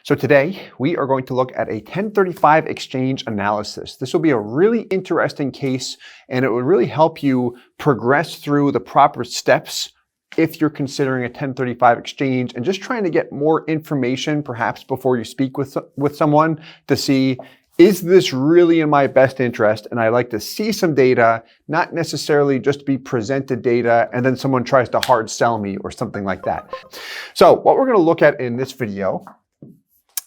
So today we are going to look at a 1035 exchange analysis. This will be a really interesting case and it will really help you progress through the proper steps if you're considering a 1035 exchange and just trying to get more information perhaps before you speak with someone to see, is this really in my best interest? And I like to see some data, not necessarily just be presented data and then someone tries to hard sell me or something like that. So what we're going to look at in this video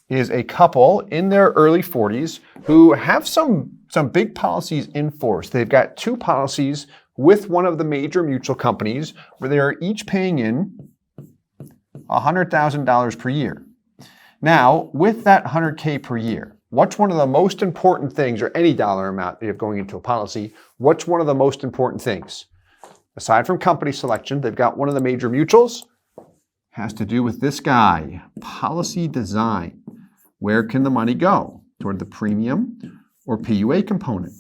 is a couple in their early 40s who have some big policies in force. They've got two policies with one of the major mutual companies where they are each paying in $100,000 per year. Now, with that $100K per year, what's one of the most important things, or any dollar amount that you have going into a policy, what's one of the most important things? Aside from company selection, they've got one of the major mutuals, has to do with this guy, policy design. Where can the money go? Toward the premium or PUA component.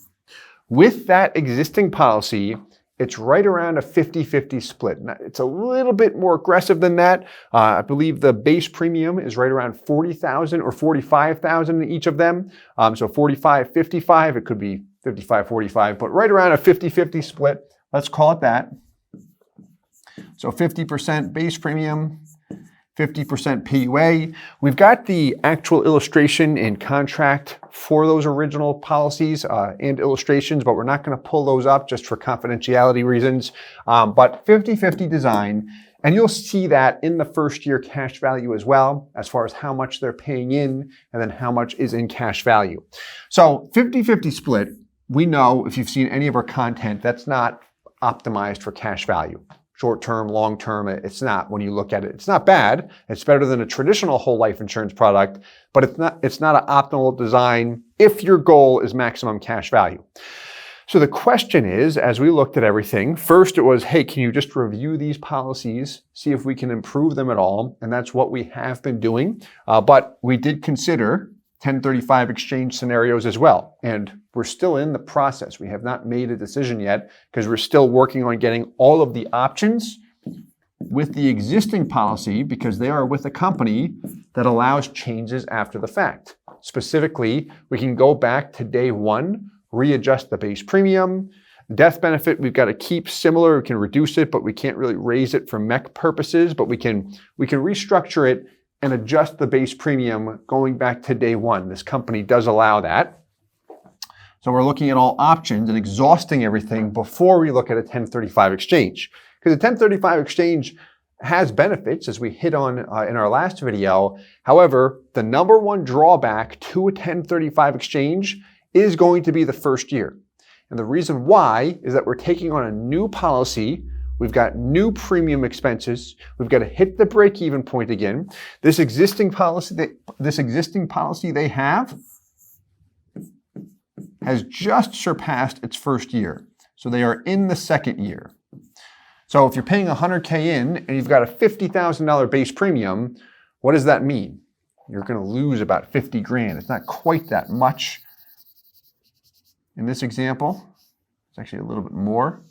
With that existing policy, it's right around a 50-50 split. Now, it's a little bit more aggressive than that. I believe the base premium is right around $40,000 or $45,000 in each of them. So 45-55, it could be 55-45, but right around a 50-50 split. Let's call it that. So 50% base premium, 50% PUA. We've got the actual illustration and contract for those original policies and illustrations, but we're not going to pull those up just for confidentiality reasons. But 50-50 design, and you'll see that in the first year cash value as well, as far as how much they're paying in and then how much is in cash value. So 50-50 split, we know if you've seen any of our content, that's not optimized for cash value. Short-term, long-term, it's not when you look at it. It's not bad. It's better than a traditional whole life insurance product, but it's not an optimal design if your goal is maximum cash value. So the question is, as we looked at everything, first it was, hey, can you just review these policies, see if we can improve them at all? And that's what we have been doing. But we did consider 1035 exchange scenarios as well. And we're still in the process. We have not made a decision yet because we're still working on getting all of the options with the existing policy because they are with a company that allows changes after the fact. Specifically, we can go back to day one, readjust the base premium. Death benefit, we've got to keep similar. We can reduce it, but we can't really raise it for MEC purposes, but we can restructure it and adjust the base premium going back to day one. This company does allow that. So we're looking at all options and exhausting everything before we look at a 1035 exchange. Because a 1035 exchange has benefits, as we hit on in our last video. However, the number one drawback to a 1035 exchange is going to be the first year. And the reason why is that we're taking on a new policy. We've got new premium expenses. We've got to hit the break-even point again. This existing policy they have has just surpassed its first year. So they are in the second year. So if you're paying $100K in and you've got a $50,000 base premium, what does that mean? You're going to lose about 50 grand. It's not quite that much. In this example, it's actually a little bit more.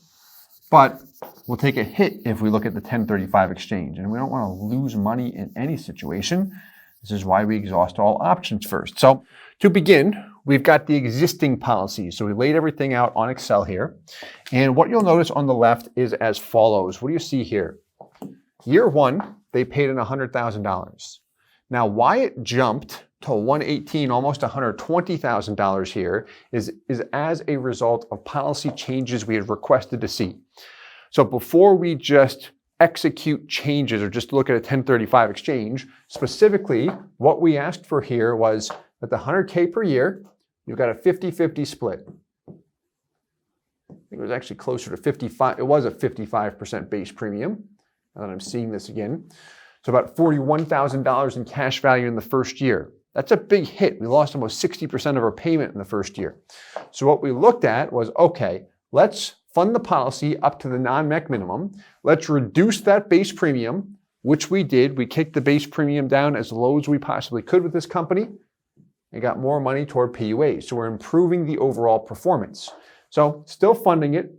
But we'll take a hit if we look at the 1035 exchange. And we don't want to lose money in any situation. This is why we exhaust all options first. So to begin, we've got the existing policies. So we laid everything out on Excel here. And what you'll notice on the left is as follows. What do you see here? Year one, they paid in $100,000. Now, why it jumped to $118,000, almost $120,000 here is as a result of policy changes we had requested to see. So before we just execute changes or just look at a 1035 exchange, specifically what we asked for here was that the $100K per year, you've got a 50-50 split. I think it was actually closer to 55. It was a 55% base premium. Now that I'm seeing this again. So about $41,000 in cash value in the first year. That's a big hit. We lost almost 60% of our payment in the first year. So what we looked at was, okay, let's fund the policy up to the non-MEC minimum. Let's reduce that base premium, which we did. We kicked the base premium down as low as we possibly could with this company and got more money toward PUA. So we're improving the overall performance. So still funding it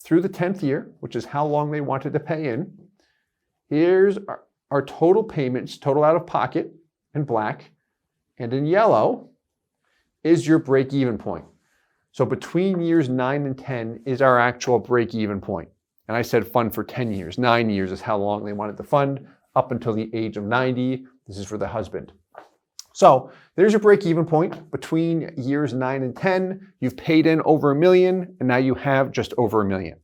through the 10th year, which is how long they wanted to pay in. Here's our total payments, total out of pocket in black, and in yellow is your break-even point. So between years 9 and 10 is our actual break-even point. And I said fund for 10 years. 9 years is how long they wanted to fund, up until the age of 90. This is for the husband. So there's your break-even point. Between years 9 and 10, you've paid in over $1 million, and now you have just over $1 million.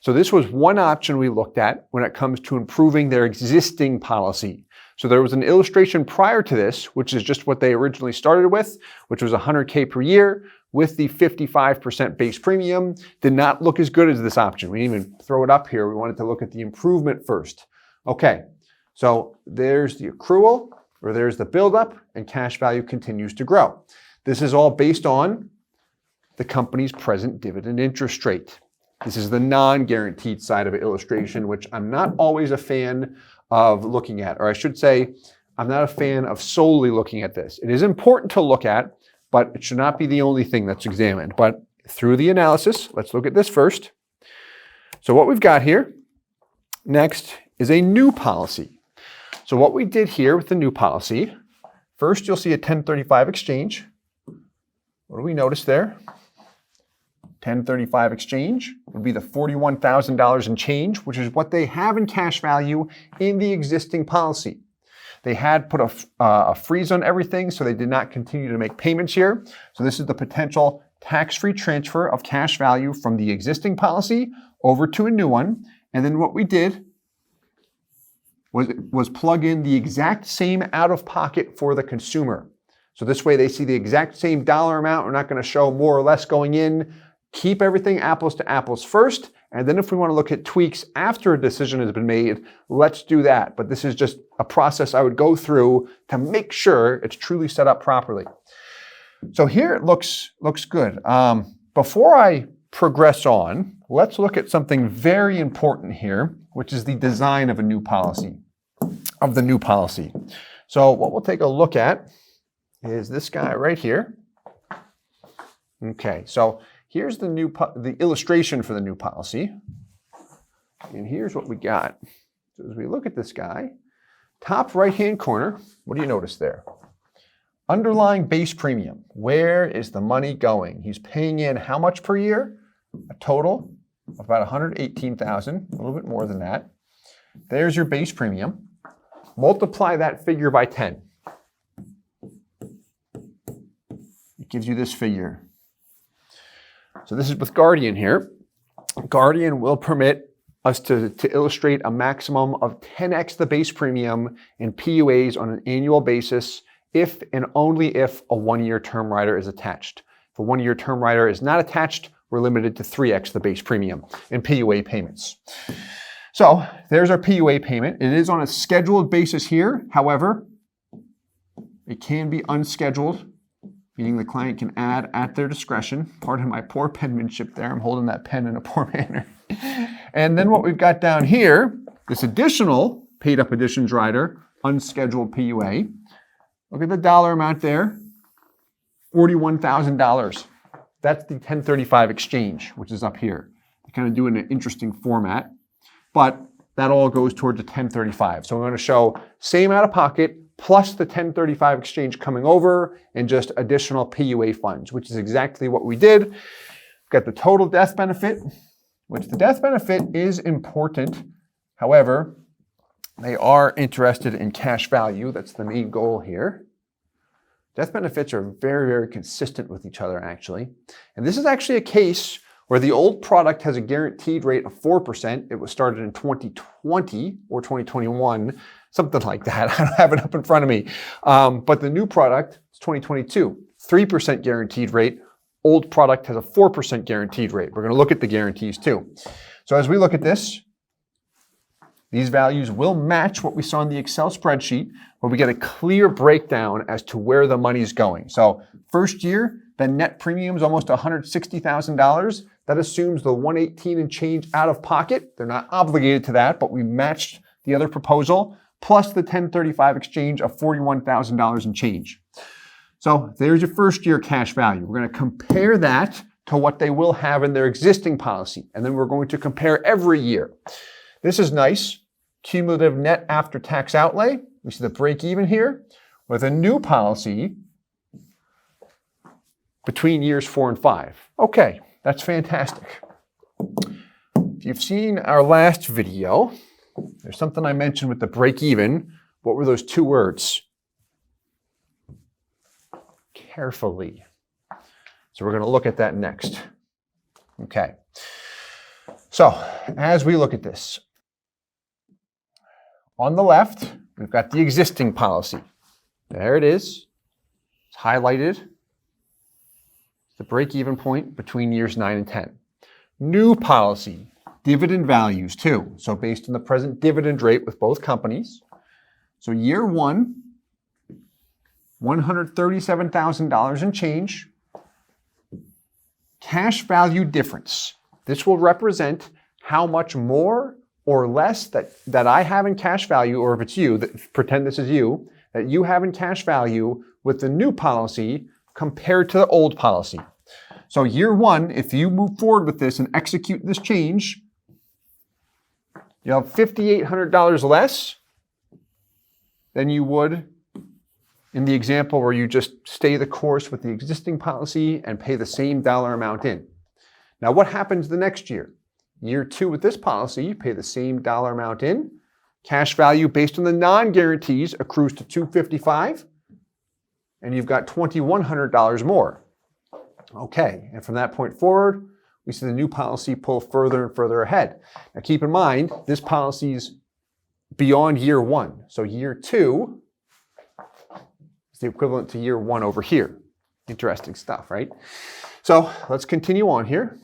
So this was one option we looked at when it comes to improving their existing policy. So there was an illustration prior to this, which is just what they originally started with, which was $100K per year with the 55% base premium. Did not look as good as this option. We didn't even throw it up here. We wanted to look at the improvement first. Okay, so there's the accrual, or there's the buildup, and cash value continues to grow. This is all based on the company's present dividend interest rate. This is the non-guaranteed side of an illustration, which I'm not always a fan of looking at, or I should say, I'm not a fan of solely looking at this. It is important to look at, but it should not be the only thing that's examined. But through the analysis, let's look at this first. So what we've got here next is a new policy. So what we did here with the new policy, first you'll see a 1035 exchange. What do we notice there? 1035 exchange would be the $41,000 in change, which is what they have in cash value in the existing policy. They had put a freeze on everything, so they did not continue to make payments here. So this is the potential tax-free transfer of cash value from the existing policy over to a new one. And then what we did was plug in the exact same out-of-pocket for the consumer. So this way they see the exact same dollar amount. We're not going to show more or less going in. Keep everything apples to apples first, and then if we want to look at tweaks after a decision has been made, let's do that. But this is just a process I would go through to make sure it's truly set up properly. So here it looks good. Before I progress on, let's look at something very important here, which is the design of a new policy, of the new policy. So what we'll take a look at is this guy right here. Okay, so here's the illustration for the new policy. And here's what we got. So as we look at this guy, top right-hand corner, what do you notice there? Underlying base premium. Where is the money going? He's paying in how much per year? A total of about $118,000, a little bit more than that. There's your base premium. Multiply that figure by 10. It gives you this figure. So this is with Guardian here. Guardian will permit us to illustrate a maximum of 10x the base premium in PUAs on an annual basis if and only if a one-year term rider is attached. If a one-year term rider is not attached, we're limited to 3x the base premium in PUA payments. So there's our PUA payment. It is on a scheduled basis here. However, it can be unscheduled, meaning the client can add at their discretion. Pardon my poor penmanship there. I'm holding that pen in a poor manner. And then what we've got down here, this additional paid up additions rider, unscheduled PUA. Look at the dollar amount there, $41,000. That's the 1035 exchange, which is up here. They kind of do it in an interesting format, but that all goes towards a 1035. So we're going to show same out of pocket, plus the 1035 exchange coming over and just additional PUA funds, which is exactly what we did. We've got the total death benefit, which the death benefit is important. However, they are interested in cash value. That's the main goal here. Death benefits are very, very consistent with each other, actually. And this is actually a case where the old product has a guaranteed rate of 4%. It was started in 2020 or 2021, something like that. I don't have it up in front of me. But the new product is 2022, 3% guaranteed rate. Old product has a 4% guaranteed rate. We're going to look at the guarantees too. So as we look at this, these values will match what we saw in the Excel spreadsheet, where we get a clear breakdown as to where the money's going. So first year, the net premium is almost $160,000. That assumes the 118 and change out of pocket. They're not obligated to that, but we matched the other proposal, plus the 1035 exchange of $41,000 and change. So there's your first year cash value. We're going to compare that to what they will have in their existing policy. And then we're going to compare every year. This is nice. Cumulative net after tax outlay. We see the break even here. With a new policy, between years 4 and 5. Okay, that's fantastic. If you've seen our last video, there's something I mentioned with the break even. What were those 2 words? Carefully. So we're going to look at that next. Okay. So as we look at this, on the left, we've got the existing policy. There it is. It's highlighted. The break-even point between years 9 and 10. New policy, dividend values too. So based on the present dividend rate with both companies. So year 1, $137,000 and change. Cash value difference. This will represent how much more or less that I have in cash value, or if it's you, pretend this is you, that you have in cash value with the new policy compared to the old policy. So year 1, if you move forward with this and execute this change, you'll have $5,800 less than you would in the example where you just stay the course with the existing policy and pay the same dollar amount in. Now what happens the next year? Year 2 with this policy, you pay the same dollar amount in. Cash value based on the non-guarantees accrues to $255, and you've got $2,100 more. Okay, and from that point forward, we see the new policy pull further and further ahead. Now keep in mind, this policy is beyond year 1. So year 2 is the equivalent to year 1 over here. Interesting stuff, right? So let's continue on here.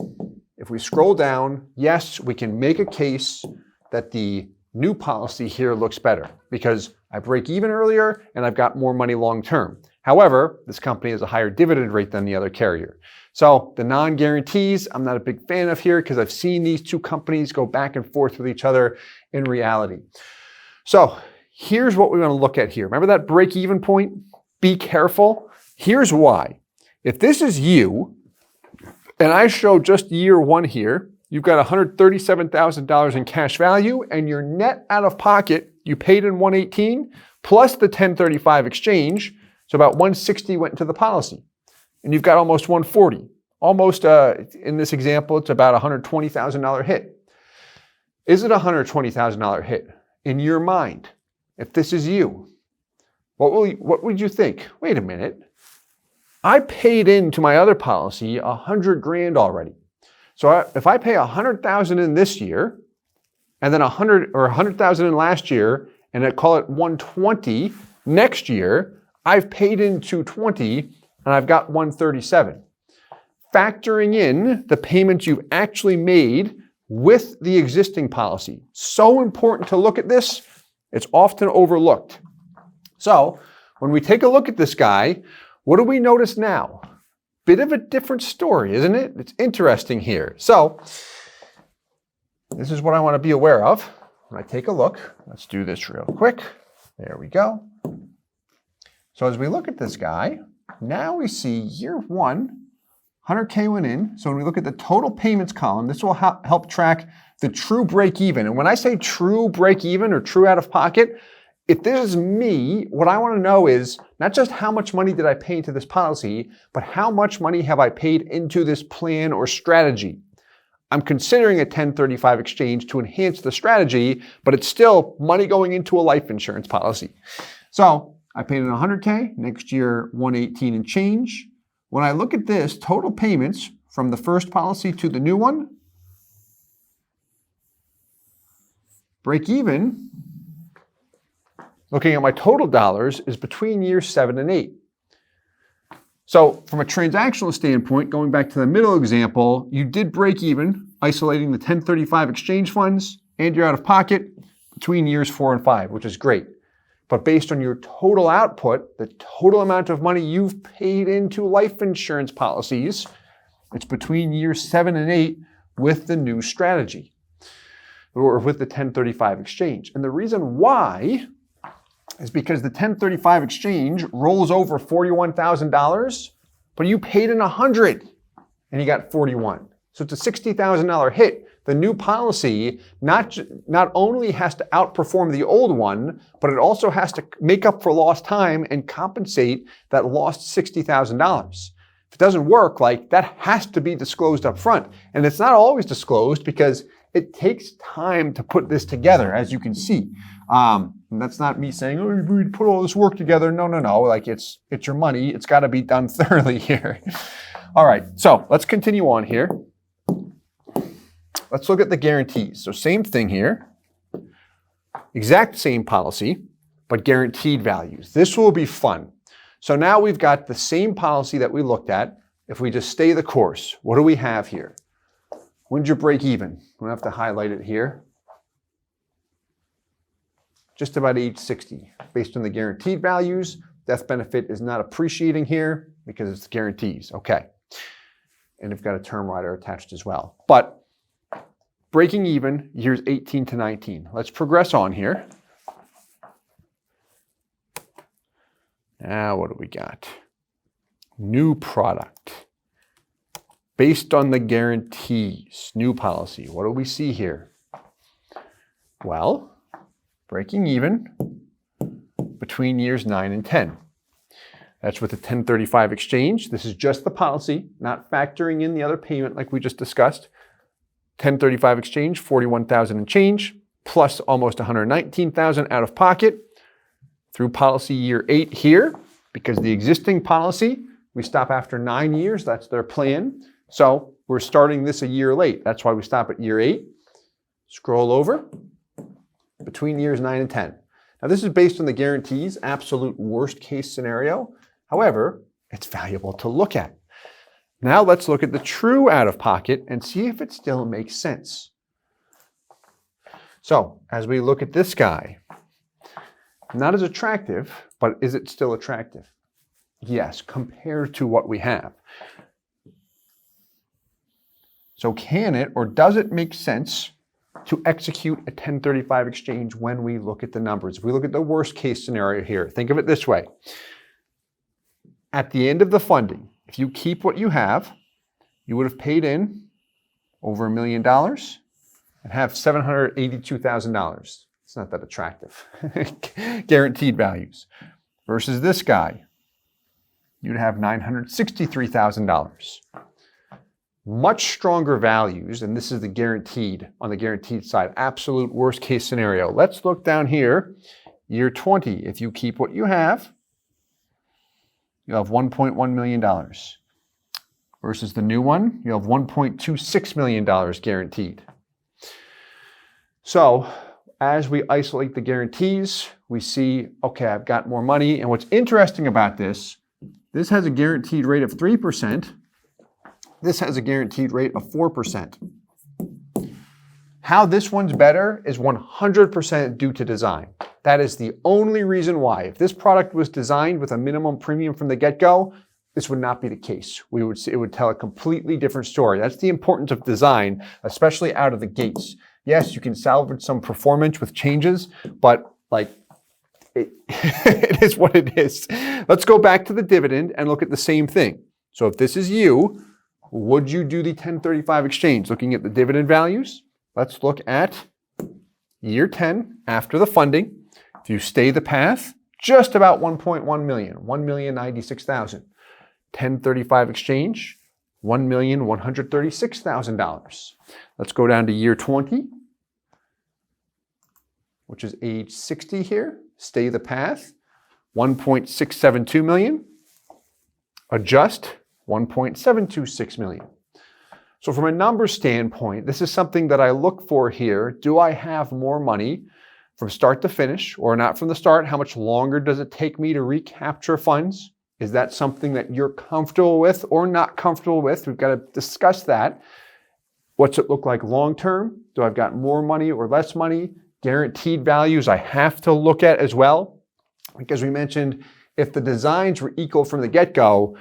If we scroll down, yes, we can make a case that the new policy here looks better because I break even earlier and I've got more money long term. However, this company has a higher dividend rate than the other carrier. So the non-guarantees, I'm not a big fan of here because I've seen these 2 companies go back and forth with each other in reality. So here's what we're going to look at here. Remember that break-even point? Be careful. Here's why. If this is you, and I show just year 1 here, you've got $137,000 in cash value, and your net out of pocket, you paid in $118 plus the 1035 exchange, so about $160 went into the policy. And you've got almost $140. Almost, in this example, it's about a $120,000 hit. Is it a $120,000 hit? In your mind, if this is you, what would you think? Wait a minute. I paid into my other policy $100,000 already. So if I pay $100,000 in this year, and then $100,000 in last year, and I call it $120 next year, I've paid in $220 and I've got $137. Factoring in the payments you've actually made with the existing policy. So important to look at this. It's often overlooked. So when we take a look at this guy, what do we notice now? Bit of a different story, isn't it? It's interesting here. So this is what I want to be aware of when I take a look. Let's do this real quick. There we go. So as we look at this guy, now we see year 1, 100K went in. So when we look at the total payments column, this will help track the true break even. And when I say true break even or true out of pocket, if this is me, what I want to know is not just how much money did I pay into this policy, but how much money have I paid into this plan or strategy. I'm considering a 1035 exchange to enhance the strategy, but it's still money going into a life insurance policy. So I paid in 100K, next year 118 and change. When I look at this, total payments from the first policy to the new one, break even, looking at my total dollars, is between years 7 and 8. So from a transactional standpoint, going back to the middle example, you did break even, isolating the 1035 exchange funds and your out of pocket between years 4 and 5, which is great. But based on your total output, the total amount of money you've paid into life insurance policies, it's between years 7 and 8 with the new strategy, or with the 1035 exchange. And the reason why is because the 1035 exchange rolls over $41,000, but you paid in 100 and you got 41. So it's a $60,000 hit. The new policy not only has to outperform the old one, but it also has to make up for lost time and compensate that lost $60,000. If it doesn't work, like that has to be disclosed up front. And it's not always disclosed because it takes time to put this together, as you can see. And that's not me saying, oh, we put all this work together. No. Like it's your money. It's got to be done thoroughly here. All right, so let's continue on here. Let's look at the guarantees. So same thing here. Exact same policy, but guaranteed values. This will be fun. So now we've got the same policy that we looked at. If we just stay the course, what do we have here? When's your break even? We don't have to highlight it here. Just about age 60. Based on the guaranteed values, death benefit is not appreciating here because it's guarantees. Okay. And we've got a term rider attached as well. But breaking even, years 18 to 19. Let's progress on here. Now what do we got? New product. Based on the guarantees, new policy. What do we see here? Well, breaking even between years 9 and 10. That's with the 1035 exchange. This is just the policy, not factoring in the other payment like we just discussed. 1035 exchange, 41,000 and change, plus almost 119,000 out of pocket through policy year 8 here, because the existing policy, we stop after 9 years. That's their plan. So we're starting this a year late. That's why we stop at year 8. Scroll over between years 9 and 10. Now this is based on the guarantees, absolute worst case scenario. However, it's valuable to look at. Now let's look at the true out-of-pocket and see if it still makes sense. So as we look at this guy, not as attractive, but is it still attractive? Yes, compared to what we have. So can it or does it make sense to execute a 1035 exchange when we look at the numbers? If we look at the worst case scenario here, think of it this way. At the end of the funding, if you keep what you have, you would have paid in over $1 million and have $782,000. It's not that attractive. Guaranteed values. Versus this guy, you'd have $963,000. Much stronger values, and this is the guaranteed, on the guaranteed side, absolute worst case scenario. Let's look down here, year 20. If you keep what you have, you have $1.1 million. Versus the new one, you have $1.26 million guaranteed. So as we isolate the guarantees, we see, okay, I've got more money. And what's interesting about this has a guaranteed rate of 3%. This has a guaranteed rate of 4%. How this one's better is 100% due to design. That is the only reason why. If this product was designed with a minimum premium from the get-go, this would not be the case. It would tell a completely different story. That's the importance of design, especially out of the gates. Yes, you can salvage some performance with changes, but it is what it is. Let's go back to the dividend and look at the same thing. So if this is you, would you do the 1035 exchange? Looking at the dividend values, let's look at year 10 after the funding. If you stay the path, just about 1.1 million, 1,096,000. 1035 exchange, $1,136,000. Let's go down to year 20, which is age 60 here. Stay the path, 1.672 million. Adjust, 1.726 million. So from a number standpoint, this is something that I look for here. Do I have more money from start to finish or not from the start? How much longer does it take me to recapture funds? Is that something that you're comfortable with or not comfortable with? We've got to discuss that. What's it look like long term? Do I've got more money or less money? Guaranteed values I have to look at as well. Because we mentioned if the designs were equal from the get-go,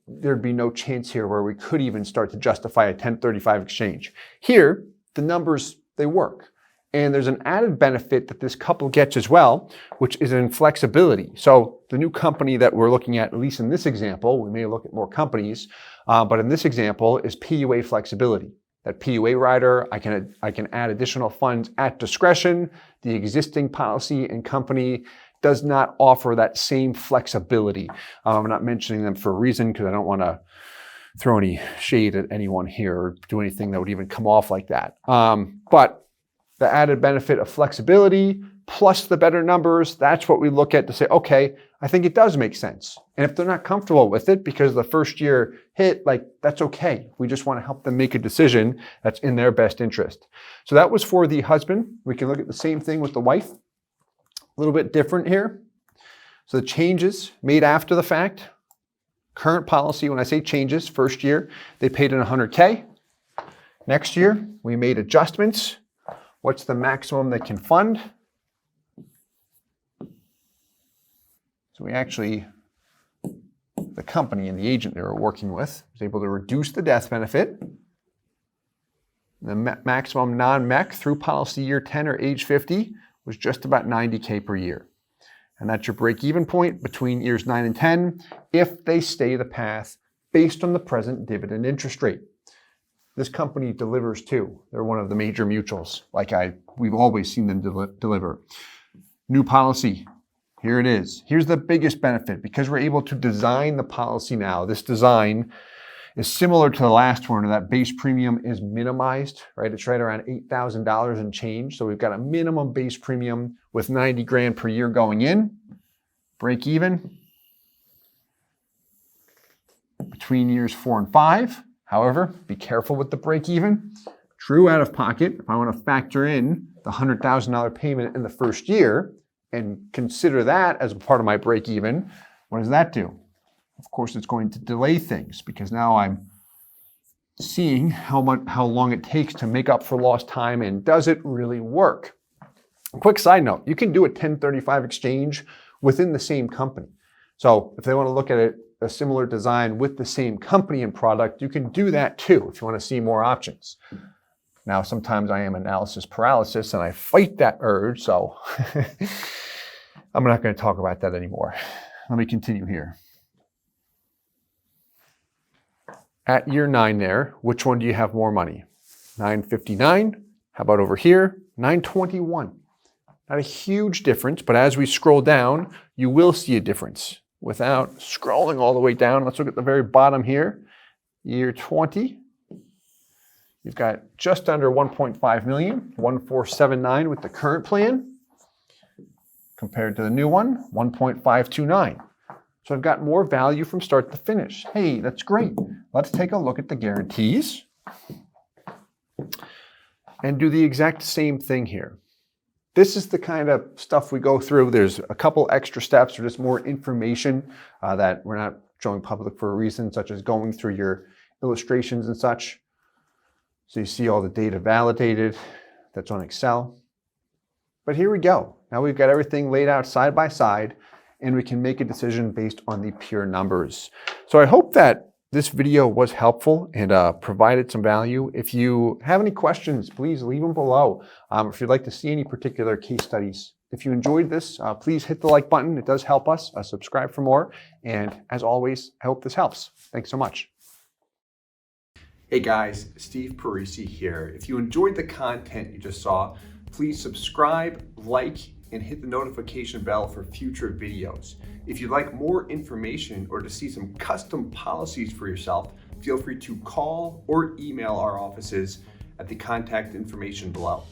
there'd be no chance here where we could even start to justify a 1035 exchange. Here, the numbers, they work. And there's an added benefit that this couple gets as well, which is in flexibility. So the new company that we're looking at least in this example, we may look at more companies, but in this example is PUA flexibility. That PUA rider, I can add additional funds at discretion. The existing policy and company does not offer that same flexibility. I'm not mentioning them for a reason because I don't want to throw any shade at anyone here or do anything that would even come off like that. But the added benefit of flexibility plus the better numbers, that's what we look at to say, okay, I think it does make sense. And if they're not comfortable with it because the first year hit, like that's okay. We just want to help them make a decision that's in their best interest. So that was for the husband. We can look at the same thing with the wife. A little bit different here. So the changes made after the fact. Current policy, when I say changes, first year, they paid in $100K. Next year, we made adjustments. What's the maximum they can fund? So we actually, the company and the agent they were working with was able to reduce the death benefit. The maximum non-MEC through policy year 10 or age 50 was just about $90K per year. And that's your break-even point between years 9 and 10 if they stay the path based on the present dividend interest rate. This company delivers too. They're one of the major mutuals, we've always seen them deliver. New policy. Here it is. Here's the biggest benefit. Because we're able to design the policy now, this design is similar to the last one, that base premium is minimized, right? It's right around $8,000 and change. So we've got a minimum base premium with 90 grand per year going in. Break even between years 4 and 5. However, be careful with the break even. True out of pocket, if I want to factor in the $100,000 payment in the first year, and consider that as a part of my break even, what does that do? Of course, it's going to delay things because now I'm seeing how long it takes to make up for lost time and does it really work? Quick side note, you can do a 1035 exchange within the same company. So if they want to look at a similar design with the same company and product, you can do that too if you want to see more options. Now, sometimes I am analysis paralysis and I fight that urge, so I'm not going to talk about that anymore. Let me continue here. At year 9 there, which one do you have more money? 959. How about over here? 921. Not a huge difference, but as we scroll down, you will see a difference. Without scrolling all the way down, let's look at the very bottom here. Year 20. You've got just under 1.5 million, 1,479 with the current plan, compared to the new one, 1.529. So I've got more value from start to finish. Hey, that's great. Let's take a look at the guarantees and do the exact same thing here. This is the kind of stuff we go through. There's a couple extra steps or just more information that we're not showing public for a reason, such as going through your illustrations and such. So you see all the data validated. That's on Excel. But here we go. Now we've got everything laid out side by side, and we can make a decision based on the pure numbers. So I hope that this video was helpful and provided some value. If you have any questions, please leave them below. If you'd like to see any particular case studies. If you enjoyed this, please hit the like button. It does help us. Subscribe for more. And as always, I hope this helps. Thanks so much. Hey guys, Steve Parisi here. If you enjoyed the content you just saw, please subscribe, like, and hit the notification bell for future videos. If you'd like more information or to see some custom policies for yourself, feel free to call or email our offices at the contact information below.